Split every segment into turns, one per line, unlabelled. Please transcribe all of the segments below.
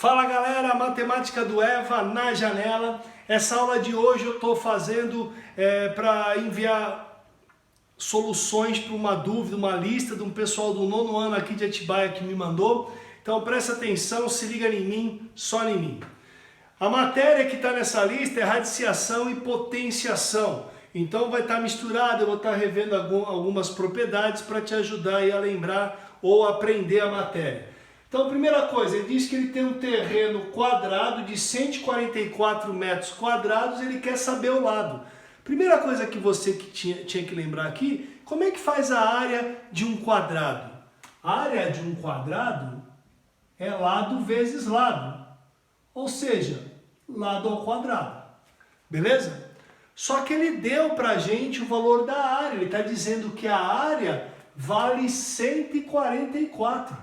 Fala galera, matemática do EVA na janela. Essa aula de hoje eu estou fazendo para enviar soluções para uma dúvida, uma lista de um pessoal do 9º ano aqui de Atibaia que me mandou. Então presta atenção, se liga em mim, só em mim. A matéria que está nessa lista é radiciação e potenciação. Então vai estar misturado, eu vou estar revendo algumas propriedades para te ajudar aí a lembrar ou aprender a matéria. Então, primeira coisa, ele diz que ele tem um terreno quadrado de 144 metros quadrados, ele quer saber o lado. Primeira coisa que você tinha que lembrar aqui, como é que faz a área de um quadrado? A área de um quadrado é lado vezes lado, ou seja, lado ao quadrado, beleza? Só que ele deu para a gente o valor da área, ele está dizendo que a área vale 144.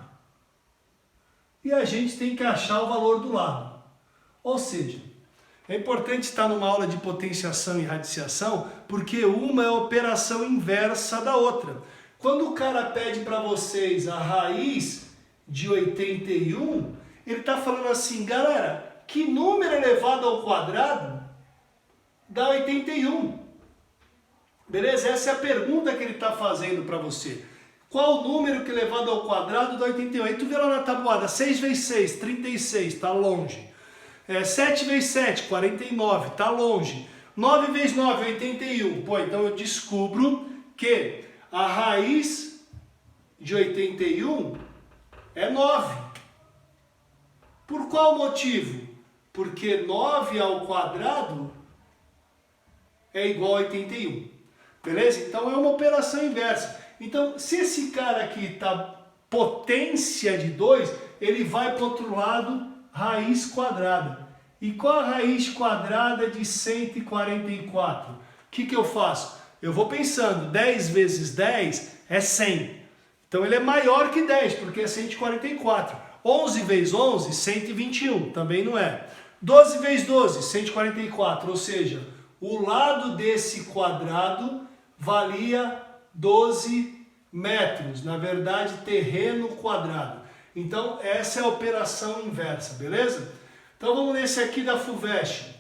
E a gente tem que achar o valor do lado. Ou seja, é importante estar numa aula de potenciação e radiciação, porque uma é a operação inversa da outra. Quando o cara pede para vocês a raiz de 81, ele está falando assim, galera, que número elevado ao quadrado dá 81? Beleza? Essa é a pergunta que ele está fazendo para você. Qual o número que elevado ao quadrado dá 81? Aí tu vê lá na tabuada, 6 vezes 6, 36, está longe. 7 vezes 7, 49, está longe. 9 vezes 9, 81. Pô, então eu descubro que a raiz de 81 é 9. Por qual motivo? Porque 9 ao quadrado é igual a 81. Beleza? Então é uma operação inversa. Então, se esse cara aqui está potência de 2, ele vai para o outro lado, raiz quadrada. E qual a raiz quadrada de 144? O que eu faço? Eu vou pensando, 10 vezes 10 é 100. Então ele é maior que 10, porque é 144. 11 vezes 11, 121, também não é. 12 vezes 12, 144, ou seja, o lado desse quadrado valia 12 metros, na verdade terreno quadrado. Então essa é a operação inversa, beleza? Então vamos nesse aqui da FUVEST.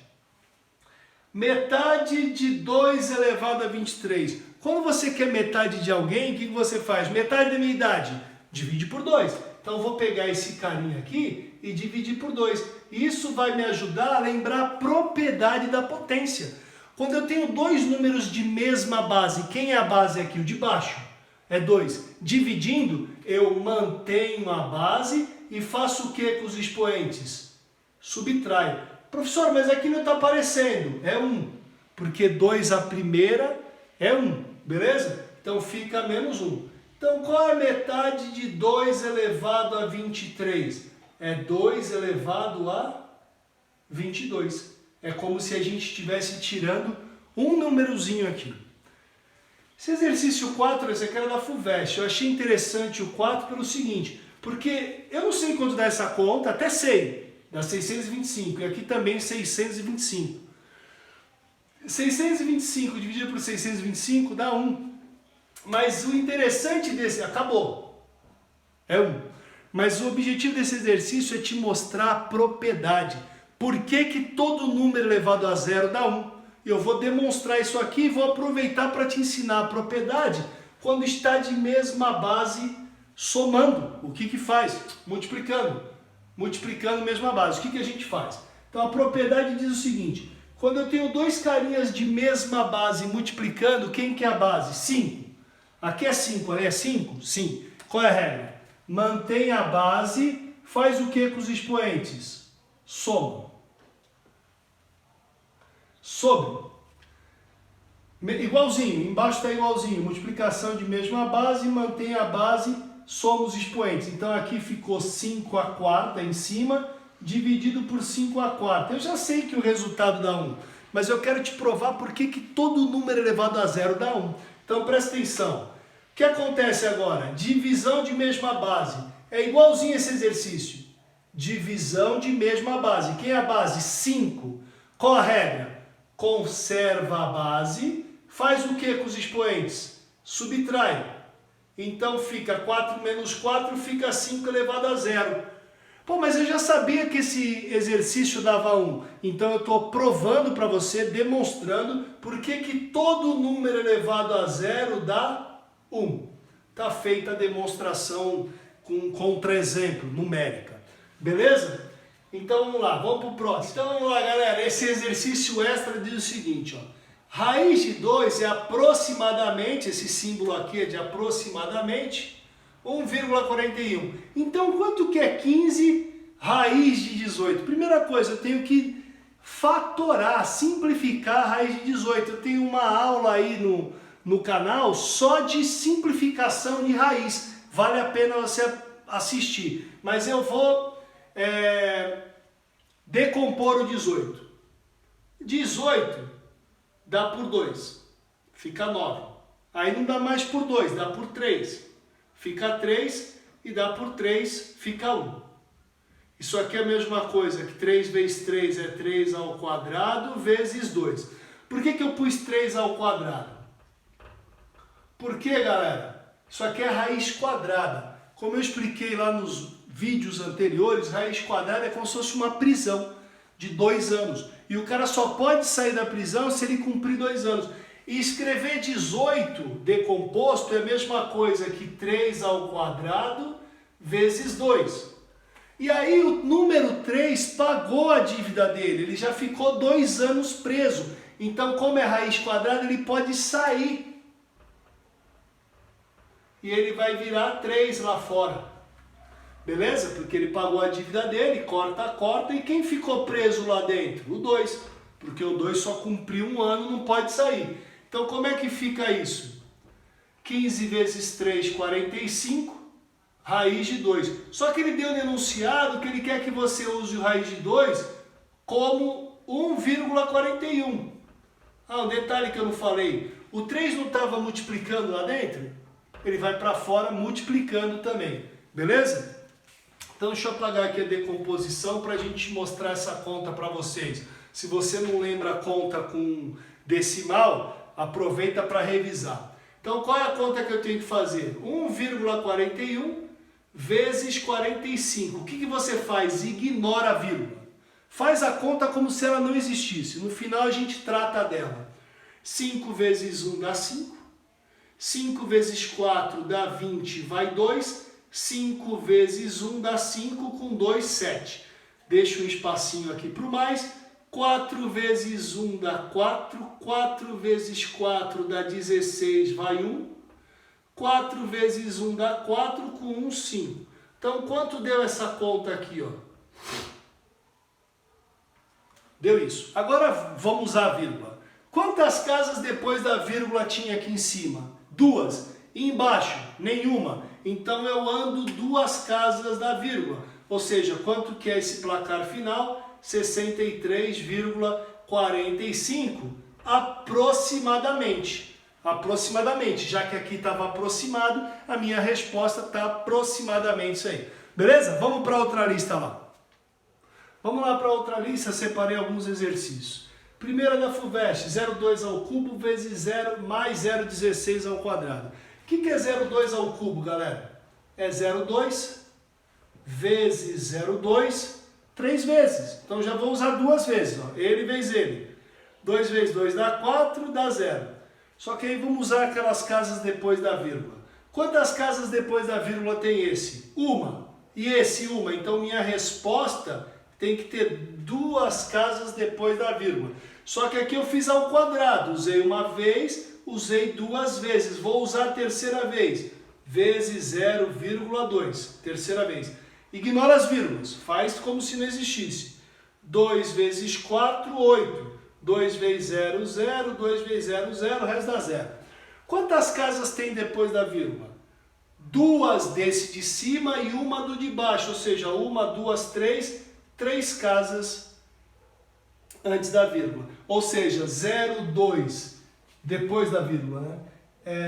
Metade de 2 elevado a 23. Quando você quer metade de alguém, o que você faz? Metade da minha idade, divide por 2. Então eu vou pegar esse carinha aqui e dividir por 2. Isso vai me ajudar a lembrar a propriedade da potência. Quando eu tenho dois números de mesma base, quem é a base aqui? O de baixo. É 2. Dividindo, eu mantenho a base e faço o que com os expoentes? Subtrai. Professor, mas aqui não está aparecendo. É 1. Porque 2 a primeira é 1. Beleza? Então fica menos 1. Então qual é a metade de 2 elevado a 23? É 2 elevado a 22. É como se a gente estivesse tirando um númerozinho aqui. Esse exercício 4, esse aqui era da FUVEST. Eu achei interessante o 4 pelo seguinte, porque eu não sei quanto dá essa conta, até sei, dá 625, e aqui também 625. 625 dividido por 625 dá 1. Mas o interessante desse... acabou. É 1. Mas o objetivo desse exercício é te mostrar a propriedade. Por que que todo número elevado a zero dá 1? Eu vou demonstrar isso aqui e vou aproveitar para te ensinar a propriedade quando está de mesma base somando. O que que faz? Multiplicando. Multiplicando mesma base. O que que a gente faz? Então a propriedade diz o seguinte, quando eu tenho dois carinhas de mesma base multiplicando, quem que é a base? 5. Aqui é 5, ali é 5? Sim. Qual é a regra? Mantém a base, faz o que com os expoentes? Soma. Sobre. Igualzinho, embaixo está igualzinho. Multiplicação de mesma base, mantém a base, soma os expoentes. Então aqui ficou 5 a quarta em cima, dividido por 5 a quarta. Eu já sei que o resultado dá 1, mas eu quero te provar por que todo número elevado a zero dá 1. Então presta atenção. O que acontece agora? Divisão de mesma base. É igualzinho esse exercício. Divisão de mesma base. Quem é a base? 5. Qual a regra? Conserva a base, faz o que com os expoentes? Subtrai. Então fica 4 menos 4, fica 5 elevado a zero. Pô, mas eu já sabia que esse exercício dava 1. Então eu estou provando para você, demonstrando por que todo número elevado a zero dá 1. Está feita a demonstração com contra-exemplo, numérica. Beleza? Então vamos lá, vamos para o próximo. Então vamos lá, galera. Esse exercício extra diz o seguinte, ó. Raiz de 2 é aproximadamente, esse símbolo aqui é de aproximadamente 1,41. Então quanto que é 15 raiz de 18? Primeira coisa, eu tenho que fatorar, simplificar a raiz de 18. Eu tenho uma aula aí no canal só de simplificação de raiz. Vale a pena você assistir. Mas eu vou decompor o 18. 18 dá por 2, fica 9. Aí não dá mais por 2, dá por 3. Fica 3 e dá por 3, fica 1. Isso aqui é a mesma coisa que 3 vezes 3 é 3 ao quadrado vezes 2. Por que eu pus 3 ao quadrado? Porque, galera, isso aqui é raiz quadrada. Como eu expliquei lá nos vídeos anteriores, raiz quadrada é como se fosse uma prisão de 2 anos. E o cara só pode sair da prisão se ele cumprir 2 anos. E escrever 18 decomposto é a mesma coisa que 3 ao quadrado vezes 2. E aí o número 3 pagou a dívida dele, ele já ficou 2 anos preso. Então, como é raiz quadrada, ele pode sair. E ele vai virar 3 lá fora. Beleza? Porque ele pagou a dívida dele, corta, e quem ficou preso lá dentro? O 2. Porque o 2 só cumpriu 1 ano, não pode sair. Então, como é que fica isso? 15 vezes 3, 45, raiz de 2. Só que ele deu um enunciado que ele quer que você use o raiz de 2 como 1,41. Ah, um detalhe que eu não falei. O 3 não estava multiplicando lá dentro? Ele vai para fora multiplicando também. Beleza? Então deixa eu apagar aqui a decomposição para a gente mostrar essa conta para vocês. Se você não lembra a conta com decimal, aproveita para revisar. Então qual é a conta que eu tenho que fazer? 1,41 vezes 45. O que você faz? Ignora a vírgula. Faz a conta como se ela não existisse. No final a gente trata dela. 5 vezes 1 dá 5. 5 vezes 4 dá 20, vai 2. 5 vezes 1 dá 5, com 2, 7. Deixa um espacinho aqui para o mais. 4 vezes 1 dá 4. 4 vezes 4 dá 16, vai 1. 4 vezes 1 dá 4, com 1, 5. Então, quanto deu essa conta aqui, ó? Deu isso. Agora, vamos usar a vírgula. Quantas casas depois da vírgula tinha aqui em cima? 2. E embaixo? Nenhuma. Então eu ando 2 casas da vírgula. Ou seja, quanto que é esse placar final? 63,45 aproximadamente. Aproximadamente, já que aqui estava aproximado, a minha resposta está aproximadamente isso aí. Beleza? Vamos para outra lista lá. Vamos lá para outra lista, separei alguns exercícios. Primeira da FUVEST, 0,2 ao cubo vezes 0 mais 0,16 ao quadrado. O que é 0,2 ao cubo, galera? É 0,2 vezes 0,2, 3 vezes. Então já vou usar 2 vezes, ó. Ele vezes ele. 2 vezes 2 dá 4, dá 0. Só que aí vamos usar aquelas casas depois da vírgula. Quantas casas depois da vírgula tem esse? Uma. E esse uma. Então minha resposta tem que ter 2 casas depois da vírgula. Só que aqui eu fiz ao quadrado. Usei uma vez, usei 2 vezes. Vou usar a terceira vez. Vezes 0,2. Terceira vez. Ignora as vírgulas. Faz como se não existisse. 2 vezes 4, 8. 2 vezes 0, 0. 2 vezes 0, 0. O resto dá 0. Quantas casas tem depois da vírgula? 2 desse de cima e uma do de baixo. Ou seja, 1, 2, 3. 3 casas antes da vírgula. Ou seja, 0,2 depois da vírgula, né?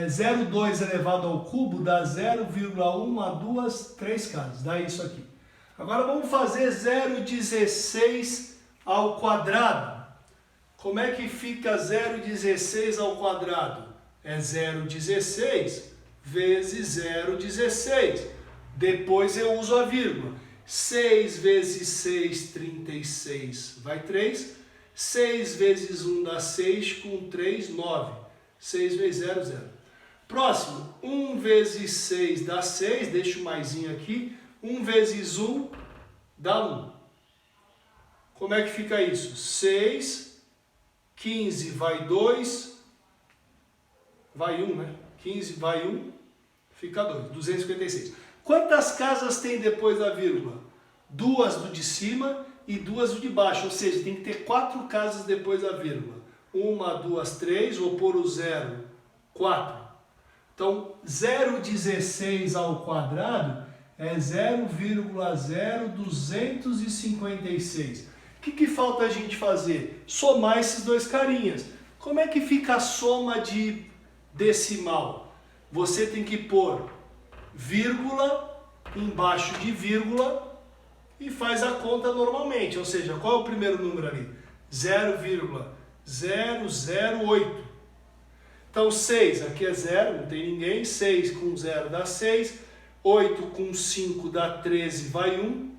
0,2 elevado ao cubo dá 0,1, 2, 3 casas. Dá isso aqui. Agora vamos fazer 0,16 ao quadrado. Como é que fica 0,16 ao quadrado? É 0,16 vezes 0,16. Depois eu uso a vírgula. 6 vezes 6, 36, vai 3. 6 vezes 1 dá 6, com 3, 9. 6 vezes 0, 0. Próximo, 1 vezes 6 dá 6, deixa o maisinho aqui. 1 vezes 1 dá 1. Como é que fica isso? 6, 15 vai 2, vai 1, né? 15 vai 1, fica 2, 256. Quantas casas tem depois da vírgula? 2 do de cima e 2 do de baixo, ou seja, tem que ter 4 casas depois da vírgula. 1, 2, 3, vou pôr o 0, 4. Então, 0,16 ao quadrado é 0,0256. O que falta a gente fazer? Somar esses dois carinhas. Como é que fica a soma de decimal? Você tem que pôr vírgula embaixo de vírgula e faz a conta normalmente. Ou seja, qual é o primeiro número ali? 0,008. Então 6, aqui é 0, não tem ninguém. 6 com 0 dá 6. 8 com 5 dá 13, vai 1.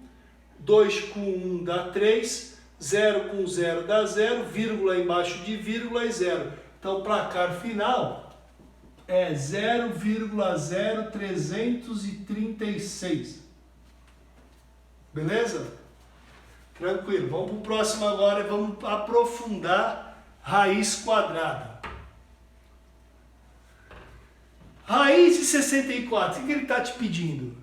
2 com 1 dá 3. 0 com 0 dá 0. Vírgula embaixo de vírgula é 0. Então o placar final é 0,0336. Beleza? Tranquilo. Vamos para o próximo agora e vamos aprofundar raiz quadrada. Raiz de 64, o que ele está te pedindo?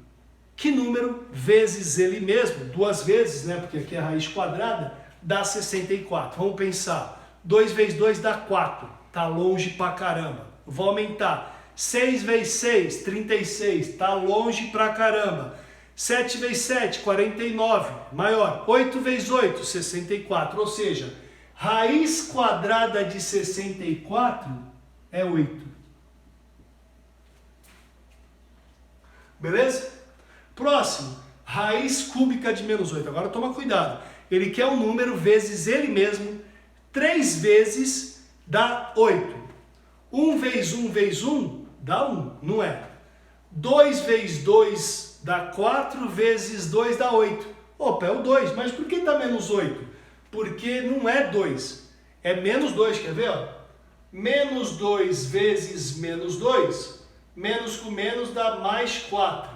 Que número vezes ele mesmo, 2 vezes, né? Porque aqui é raiz quadrada, dá 64. Vamos pensar, 2 vezes 2 dá 4, tá longe pra caramba. Vou aumentar, 6 vezes 6, 36, tá longe pra caramba. 7 vezes 7, 49, maior. 8 vezes 8, 64, ou seja, raiz quadrada de 64 é 8. Beleza? Próximo, raiz cúbica de menos 8. Agora toma cuidado. Ele quer um número vezes ele mesmo. 3 vezes dá 8. 1 vezes 1 vezes 1 dá 1, não é? 2 vezes 2 dá 4, vezes 2 dá 8. Opa, é o 2. Mas por que dá menos 8? Porque não é 2. É menos 2, quer ver? Ó? Menos 2 vezes menos 2. Menos com menos dá mais 4.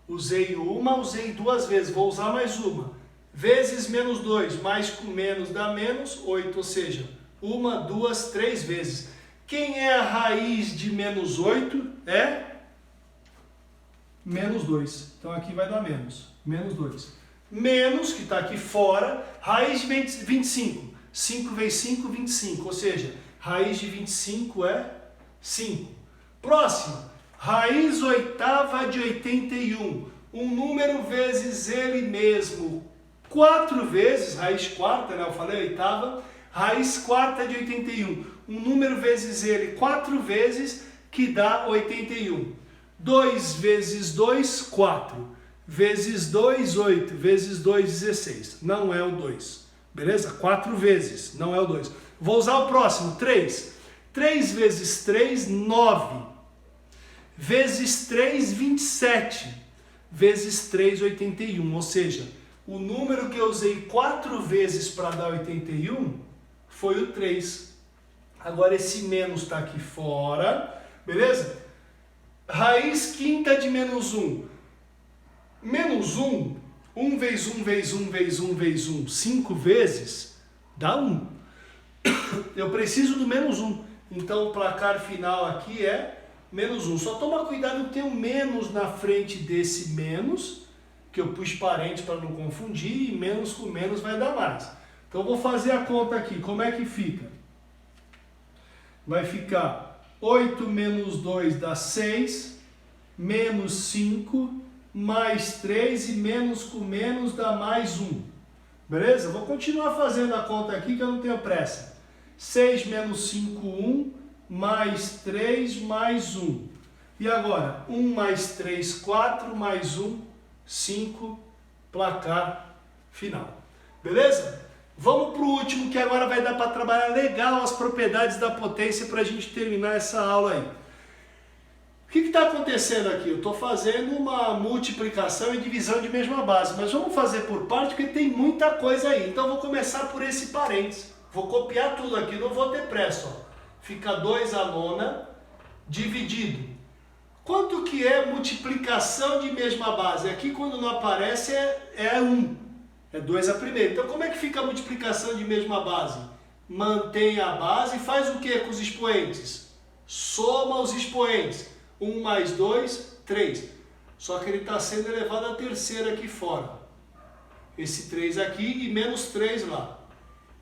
Usei uma, usei 2 vezes, vou usar mais uma. Vezes menos 2, mais com menos dá menos 8, ou seja, 1, 2, 3 vezes. Quem é a raiz de menos 8? É menos 2. Então aqui vai dar menos 2. Menos, que está aqui fora, raiz de 25. 5 vezes 5, 25, ou seja, raiz de 25 é 5. Próximo, raiz oitava de 81, um número vezes ele mesmo, 4 vezes, raiz quarta, né? Eu falei oitava, raiz quarta de 81, um número vezes ele 4 vezes, que dá 81. 2 vezes 2, 4, vezes 2, 8, vezes 2, 16, não é o 2, beleza? 4 vezes, não é o 2. Vou usar o próximo, 3. 3 vezes 3, 9. Vezes 3, 27. Vezes 3, 81. Ou seja, o número que eu usei 4 vezes para dar 81 foi o 3. Agora esse menos está aqui fora. Beleza? Raiz quinta de menos 1. Menos 1. 1 vezes 1 vezes 1 vezes 1 vezes 1. 5 vezes dá 1. Eu preciso do menos 1. Então o placar final aqui é menos 1. Só toma cuidado que tem um menos na frente desse menos, que eu pus parente para não confundir, e menos com menos vai dar mais. Então eu vou fazer a conta aqui. Como é que fica? Vai ficar 8 menos 2 dá 6, menos 5, mais 3 e menos com menos dá mais 1. Beleza? Vou continuar fazendo a conta aqui que eu não tenho pressa. 6 menos 5, 1, mais 3, mais 1. E agora, 1 mais 3, 4, mais 1, 5, placar final. Beleza? Vamos para o último, que agora vai dar para trabalhar legal as propriedades da potência para a gente terminar essa aula aí. O que está acontecendo aqui? Eu estou fazendo uma multiplicação e divisão de mesma base, mas vamos fazer por parte porque tem muita coisa aí. Então vou começar por esse parênteses. Vou copiar tudo aqui, não vou ter pressa. Ó. Fica 2/9 dividido. Quanto que é multiplicação de mesma base? Aqui quando não aparece é 1. É 2 a primeira. Então como é que fica a multiplicação de mesma base? Mantém a base e faz o que com os expoentes? Soma os expoentes. 1 mais 2, 3. Só que ele está sendo elevado à terceira aqui fora. Esse 3 aqui e menos 3 lá.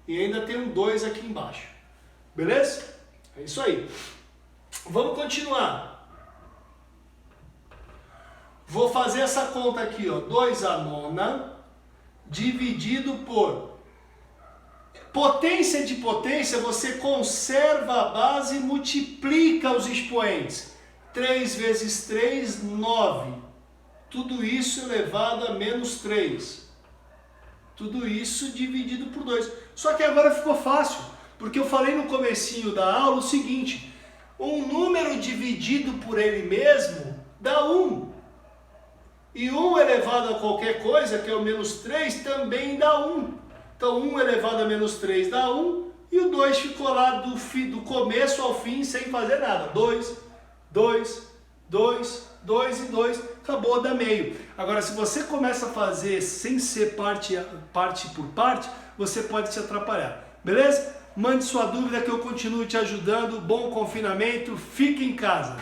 E ainda tem um 2 aqui embaixo. Beleza? É isso aí. Vamos continuar. Vou fazer essa conta aqui, ó. 2/9 dividido por potência de potência, você conserva a base e multiplica os expoentes. 3 vezes 3, 9. Tudo isso elevado a menos 3. Tudo isso dividido por 2. Só que agora ficou fácil, porque eu falei no comecinho da aula o seguinte, um número dividido por ele mesmo dá 1. E 1 elevado a qualquer coisa, que é o menos 3, também dá 1. Então 1 elevado a menos 3 dá 1, e o 2 ficou lá do começo ao fim sem fazer nada. 2, 2, 2, 2 e 2, acabou, dá meio. Agora, se você começa a fazer sem ser parte por parte, você pode se atrapalhar. Beleza? Mande sua dúvida que eu continuo te ajudando. Bom confinamento, fique em casa.